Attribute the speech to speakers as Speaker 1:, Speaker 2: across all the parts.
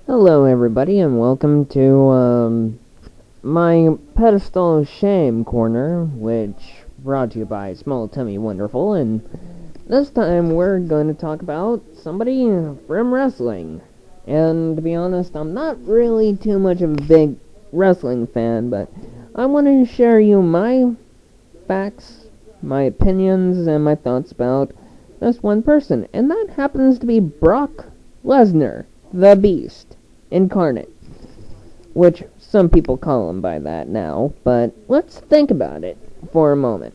Speaker 1: Hello, everybody, and welcome to my Pedestal of Shame corner, which brought to you by Small Tummy Wonderful. And this time we're going to talk about somebody from wrestling. And to be honest, I'm not really too much of a big wrestling fan, but I want to share you my facts, my opinions, and my thoughts about this one person, and that happens to be Brock Lesnar, the Beast incarnate, which some people call him by that now, but let's think about it for a moment.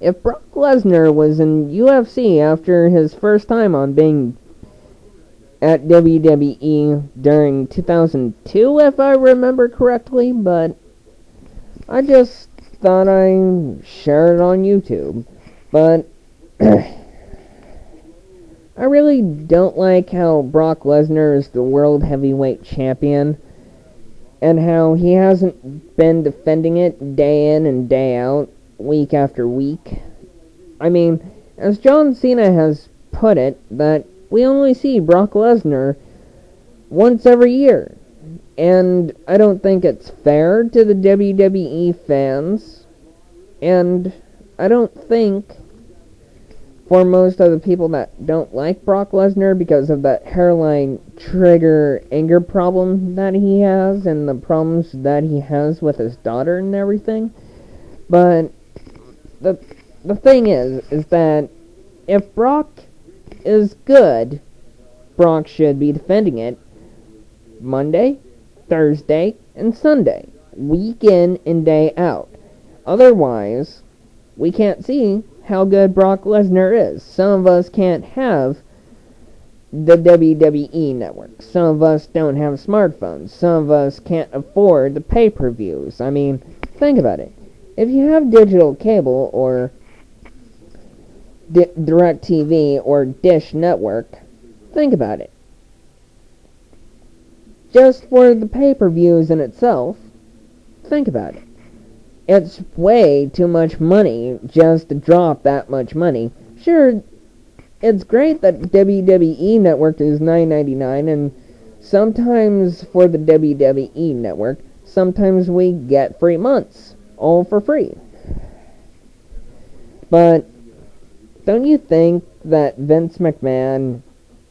Speaker 1: If Brock Lesnar was in UFC after his first time on being at WWE during 2002, if I remember correctly, but I just thought I'd share it on YouTube. But I really don't like how Brock Lesnar is the World Heavyweight Champion and how he hasn't been defending it day in and day out, week after week. I mean, as John Cena has put it, that we only see Brock Lesnar once every year. And I don't think it's fair to the WWE fans. And I don't think for most of the people that don't like Brock Lesnar because of that hairline trigger anger problem that he has and the problems that he has with his daughter and everything. But the thing is that if Brock is good, Brock should be defending it Monday, Thursday, and Sunday, week in and day out. Otherwise, we can't see how good Brock Lesnar is. Some of us can't have the WWE network. Some of us don't have smartphones. Some of us can't afford the pay-per-views. I mean, think about it. If you have digital cable or DirecTV or Dish Network, think about it. Just for the pay-per-views in itself, think about it. It's way too much money just to drop that much money. Sure, it's great that WWE Network is $9.99, and sometimes for the WWE Network, sometimes we get free months, all for free. But don't you think that Vince McMahon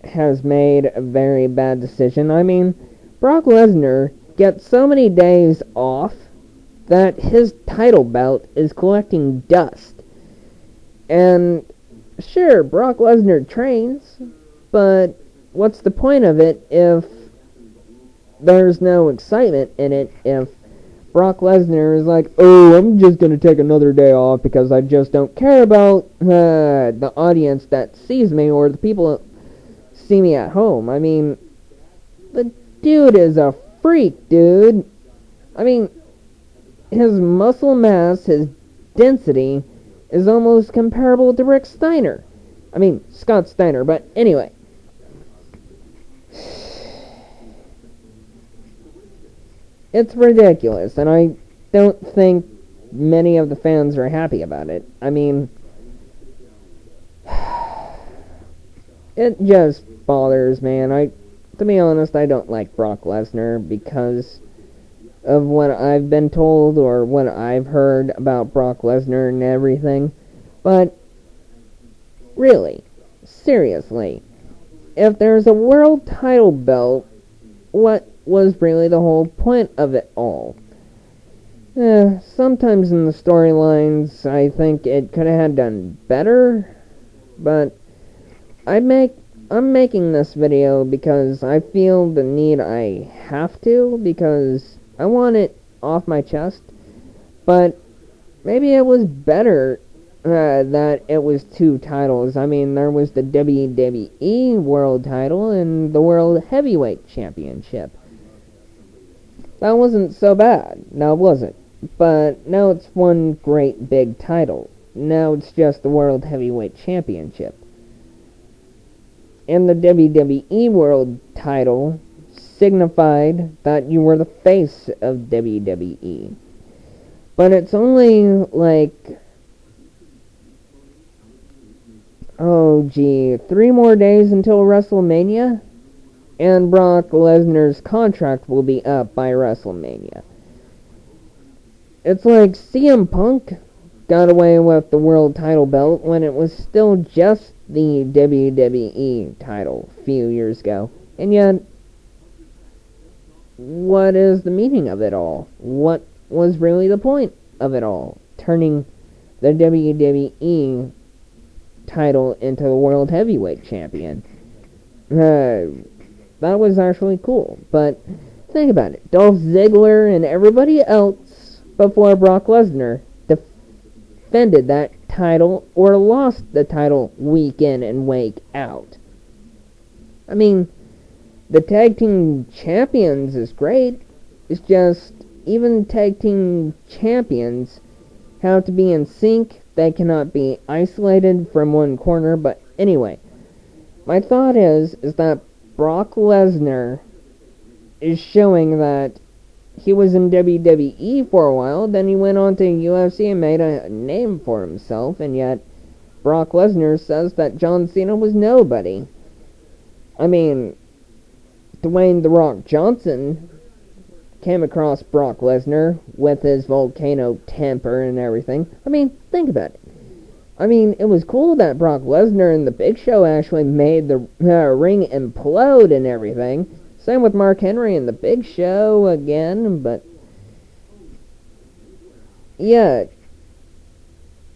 Speaker 1: has made a very bad decision? I mean, Brock Lesnar gets so many days off that his title belt is collecting dust. And sure, Brock Lesnar trains, but what's the point of it if there's no excitement in it? If Brock Lesnar is like, oh, I'm just going to take another day off because I just don't care about the audience that sees me or the people that see me at home. I mean, the dude is a freak, dude. I mean, his muscle mass, his density, is almost comparable to Rick Steiner. I mean, Scott Steiner, but anyway. It's ridiculous, and I don't think many of the fans are happy about it. I mean, it just bothers me, and to be honest, I don't like Brock Lesnar because of what I've been told or what I've heard about Brock Lesnar and everything. But really, seriously, if there's a world title belt, what was really the whole point of it all? Sometimes in the storylines, I think it could have done better, but I'm making this video because I feel the need I have to, because I want it off my chest, but maybe it was better that it was two titles. I mean, there was the WWE World title and the World Heavyweight Championship. That wasn't so bad. Now, was it? But now it's one great big title. Now it's just the World Heavyweight Championship. And the WWE World title signified that you were the face of WWE. But it's only like, 3 more days until WrestleMania? and Brock Lesnar's contract will be up by WrestleMania. It's like CM Punk got away with the world title belt when it was still just the WWE title a few years ago. And yet, what is the meaning of it all? What was really the point of it all? Turning the WWE title into the World Heavyweight Champion. That was actually cool. But think about it. Dolph Ziggler and everybody else before Brock Lesnar defended that title or lost the title week in and week out. I mean, the tag team champions is great. It's just, even tag team champions have to be in sync. They cannot be isolated from one corner. But anyway, my thought is that Brock Lesnar is showing that he was in WWE for a while, then he went on to UFC and made a name for himself, and yet Brock Lesnar says that John Cena was nobody. I mean, Dwayne "The Rock" Johnson came across Brock Lesnar with his volcano temper and everything. I mean, think about it. I mean, it was cool that Brock Lesnar and the Big Show actually made the ring implode and everything. Same with Mark Henry and the Big Show again, but yeah,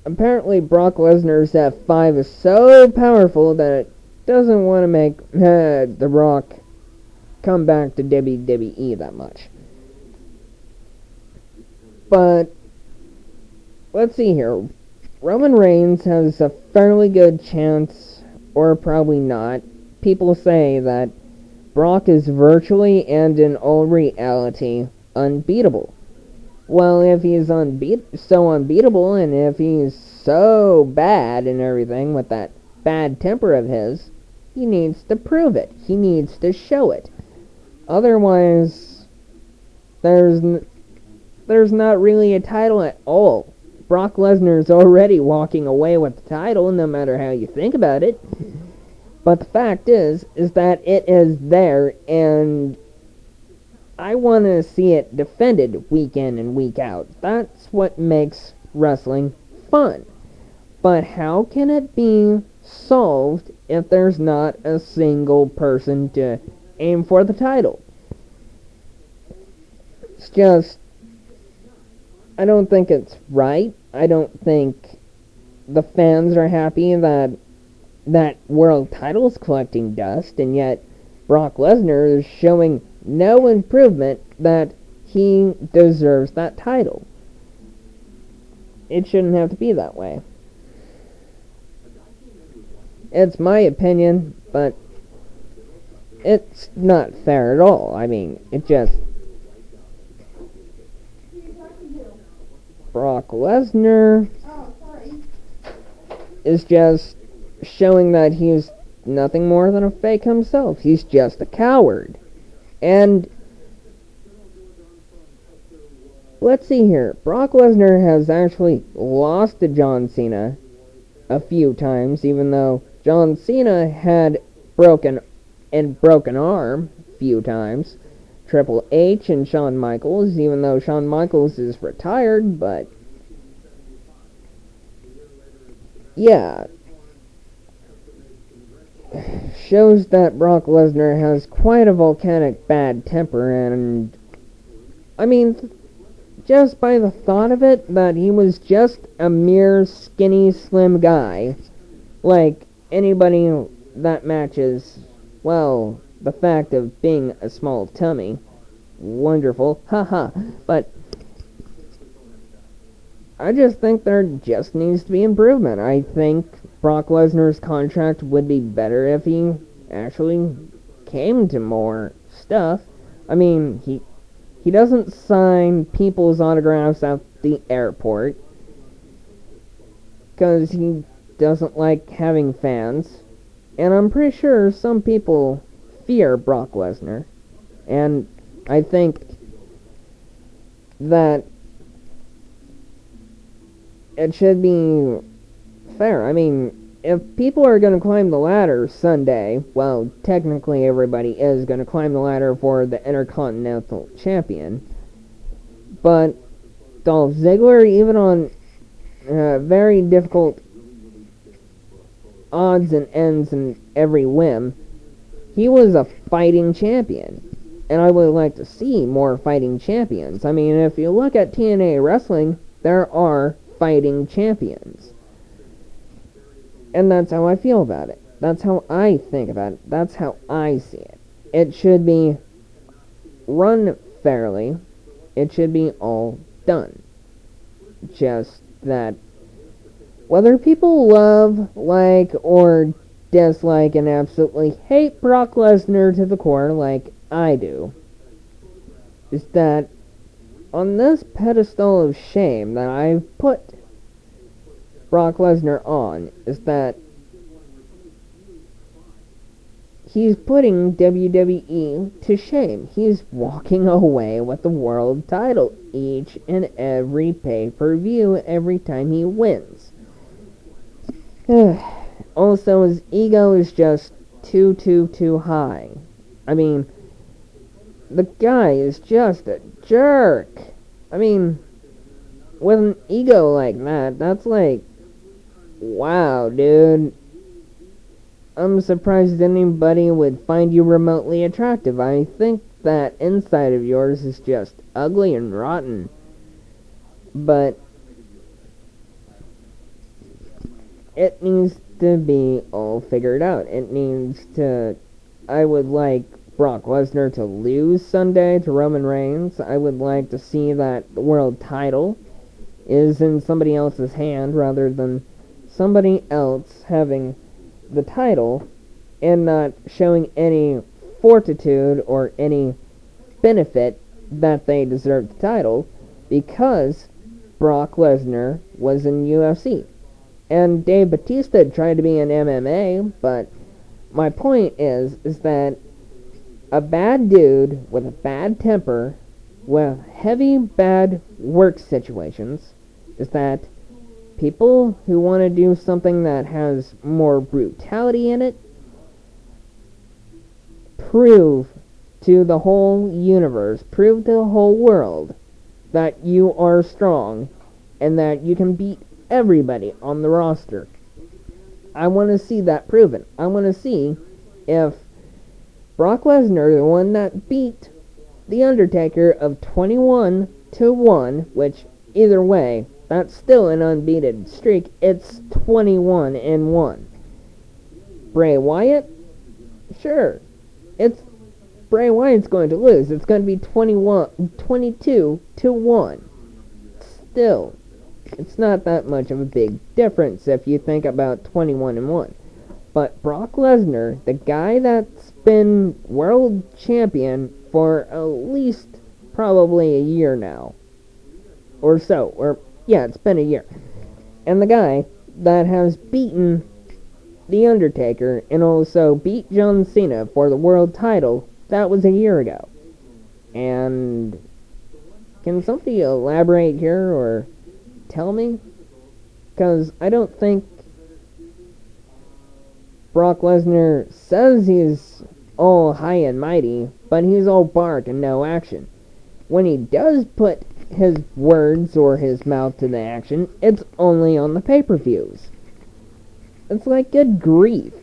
Speaker 1: apparently Brock Lesnar's F5 is so powerful that it doesn't want to make The Rock come back to WWE that much. But let's see here. Roman Reigns has a fairly good chance, or probably not. People say that Brock is virtually and in all reality unbeatable. Well, if he's so unbeatable, and if he's so bad and everything with that bad temper of his, he needs to prove it. He needs to show it. Otherwise, there's not really a title at all. Brock Lesnar's already walking away with the title, no matter how you think about it. But the fact is that it is there, and I want to see it defended week in and week out. That's what makes wrestling fun. But how can it be solved if there's not a single person to aim for the title? It's just, I don't think it's right. I don't think the fans are happy that world title's collecting dust, and yet Brock Lesnar is showing no improvement that he deserves that title. It shouldn't have to be that way. It's my opinion, but it's not fair at all. I mean, it just... Brock Lesnar is just showing that he's nothing more than a fake himself. He's just a coward. And let's see here. Brock Lesnar has actually lost to John Cena a few times, even though John Cena had broken arm a few times. Triple H and Shawn Michaels, even though Shawn Michaels is retired, but yeah, shows that Brock Lesnar has quite a volcanic bad temper, and I mean, just by the thought of it, that he was just a mere skinny, slim guy, like anybody that matches, well, the fact of being a small tummy. Wonderful. Haha. But I just think there just needs to be improvement. I think Brock Lesnar's contract would be better if he actually came to more stuff. I mean, he doesn't sign people's autographs at the airport because he doesn't like having fans. And I'm pretty sure some people fear Brock Lesnar, and I think that it should be fair. I mean, if people are going to climb the ladder Sunday, well, technically everybody is going to climb the ladder for the Intercontinental Champion. But Dolph Ziggler, even on very difficult odds and ends and every whim, he was a fighting champion. And I would like to see more fighting champions. I mean, if you look at TNA Wrestling, there are fighting champions. And that's how I feel about it. That's how I think about it. That's how I see it. It should be run fairly. It should be all done. Just that whether people love, like, or dislike and absolutely hate Brock Lesnar to the core like I do, is that on this pedestal of shame that I've put Brock Lesnar on, is that he's putting WWE to shame. He's walking away with the world title each and every pay-per-view every time he wins. Also, his ego is just too high. I mean, the guy is just a jerk. I mean, with an ego like that, that's like, wow, dude. I'm surprised anybody would find you remotely attractive. I think that inside of yours is just ugly and rotten. But it needs to be all figured out. It needs to... I would like Brock Lesnar to lose Sunday to Roman Reigns. I would like to see that the world title is in somebody else's hand rather than somebody else having the title and not showing any fortitude or any benefit that they deserve the title because Brock Lesnar was in UFC. And Dave Bautista tried to be in MMA, but my point is that a bad dude with a bad temper, with heavy bad work situations, is that people who want to do something that has more brutality in it, prove to the whole universe, prove to the whole world that you are strong and that you can beat everybody on the roster. I want to see that proven. I want to see if Brock Lesnar, the one that beat The Undertaker of 21-1, which either way, that's still an unbeaten streak. It's 21-1. Bray Wyatt? Sure. It's Bray Wyatt's going to lose. It's going to be 22-1. Still, it's not that much of a big difference if you think about 21-1. But Brock Lesnar, the guy that's been world champion for at least probably a year now, or so, or yeah, it's been a year, and the guy that has beaten The Undertaker and also beat John Cena for the world title, that was a year ago. And can somebody elaborate here or tell me? Because I don't think Brock Lesnar says he's all high and mighty, but he's all bark and no action. When he does put his words or his mouth to the action, it's only on the pay-per-views. It's like, good grief.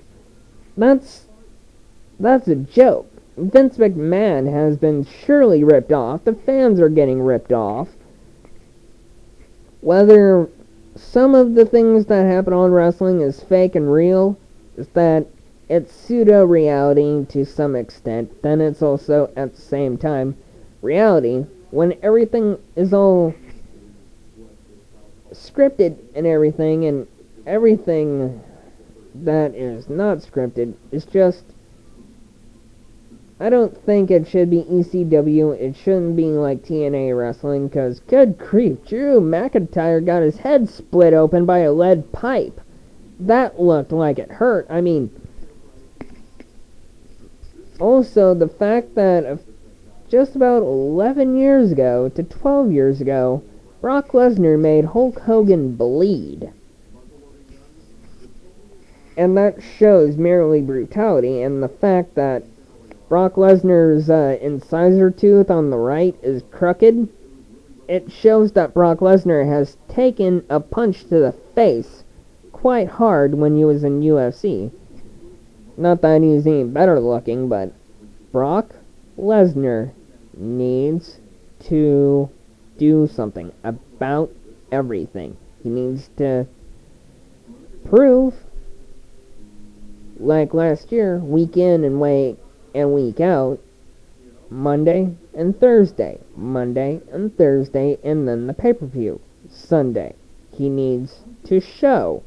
Speaker 1: That's a joke. Vince McMahon has been surely ripped off. The fans are getting ripped off. Whether some of the things that happen on wrestling is fake and real, is that it's pseudo-reality to some extent, then it's also, at the same time, reality when everything is all scripted and everything that is not scripted is just... I don't think it should be ECW. It shouldn't be like TNA Wrestling, because, good grief, Drew McIntyre got his head split open by a lead pipe. That looked like it hurt. I mean, also the fact that just about 11 years ago to 12 years ago, Brock Lesnar made Hulk Hogan bleed. And that shows merely brutality, and the fact that Brock Lesnar's incisor tooth on the right is crooked, it shows that Brock Lesnar has taken a punch to the face quite hard when he was in UFC. Not that he's any better looking, but Brock Lesnar needs to do something about everything. He needs to prove, like last year, week in and week out, Monday and Thursday, and then the pay-per-view, Sunday. He needs to show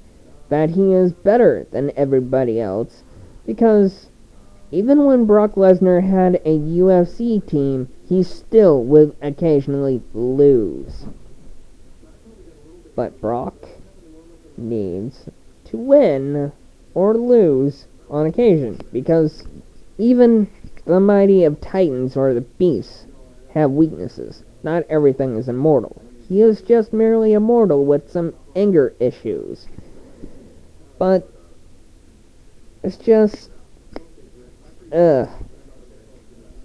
Speaker 1: that he is better than everybody else, because even when Brock Lesnar had a UFC team, he still would occasionally lose. But Brock needs to win or lose on occasion, because even the mighty of Titans or the Beasts have weaknesses. Not everything is immortal. He is just merely immortal with some anger issues. But it's just,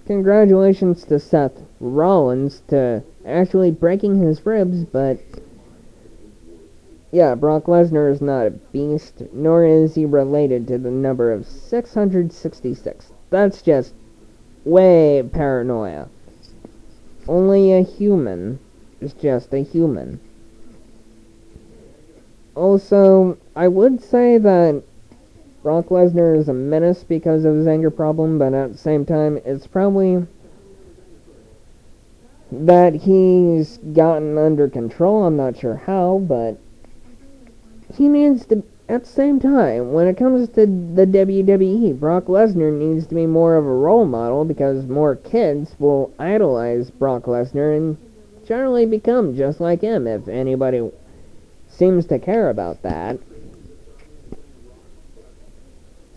Speaker 1: congratulations to Seth Rollins to actually breaking his ribs, but yeah, Brock Lesnar is not a beast, nor is he related to the number of 666. That's just way paranoia. Only a human is just a human. Also, I would say that Brock Lesnar is a menace because of his anger problem, but at the same time, it's probably that he's gotten under control. I'm not sure how, but he needs to, at the same time, when it comes to the WWE, Brock Lesnar needs to be more of a role model, because more kids will idolize Brock Lesnar and generally become just like him, if anybody seems to care about that.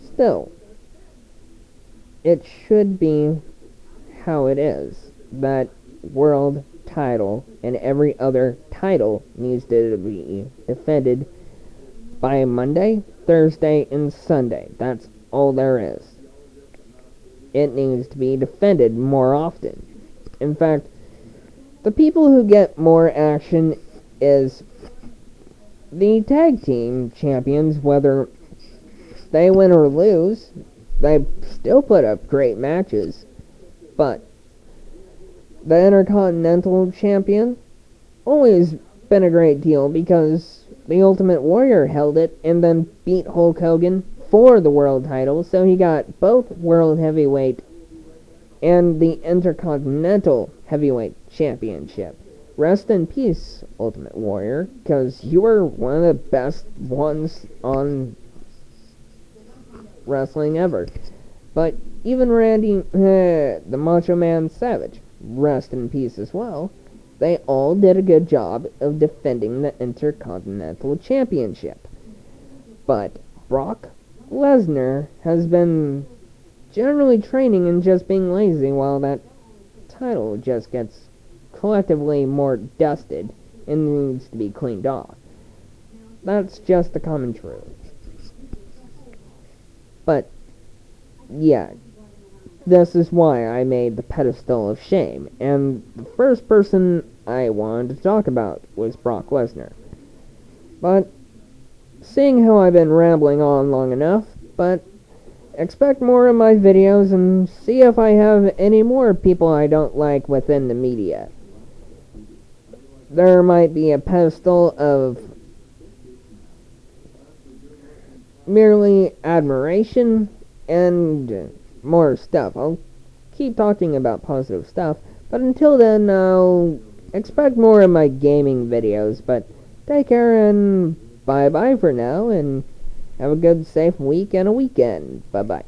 Speaker 1: Still, it should be how it is. That world title and every other title needs to be defended by Monday, Thursday, and Sunday. That's all there is. It needs to be defended more often. In fact, the people who get more action is the tag team champions. Whether they win or lose, they still put up great matches. But the Intercontinental Champion always been a great deal, because the Ultimate Warrior held it and then beat Hulk Hogan for the world title, so he got both World Heavyweight and the Intercontinental Heavyweight Championship. Rest in peace, Ultimate Warrior, because you were one of the best ones on wrestling ever. But even Randy, the Macho Man Savage, rest in peace as well, they all did a good job of defending the Intercontinental Championship. But Brock Lesnar has been generally training and just being lazy, while that title just gets collectively more dusted and needs to be cleaned off. That's just the common truth. But yeah, this is why I made the Pedestal of Shame, and the first person I wanted to talk about was Brock Lesnar. But seeing how I've been rambling on long enough, but expect more of my videos and see if I have any more people I don't like within the media. There might be a pedestal of merely admiration and more stuff. I'll keep talking about positive stuff, but until then, I'll expect more of my gaming videos. But take care and bye-bye for now, and have a good, safe week and a weekend. Bye-bye.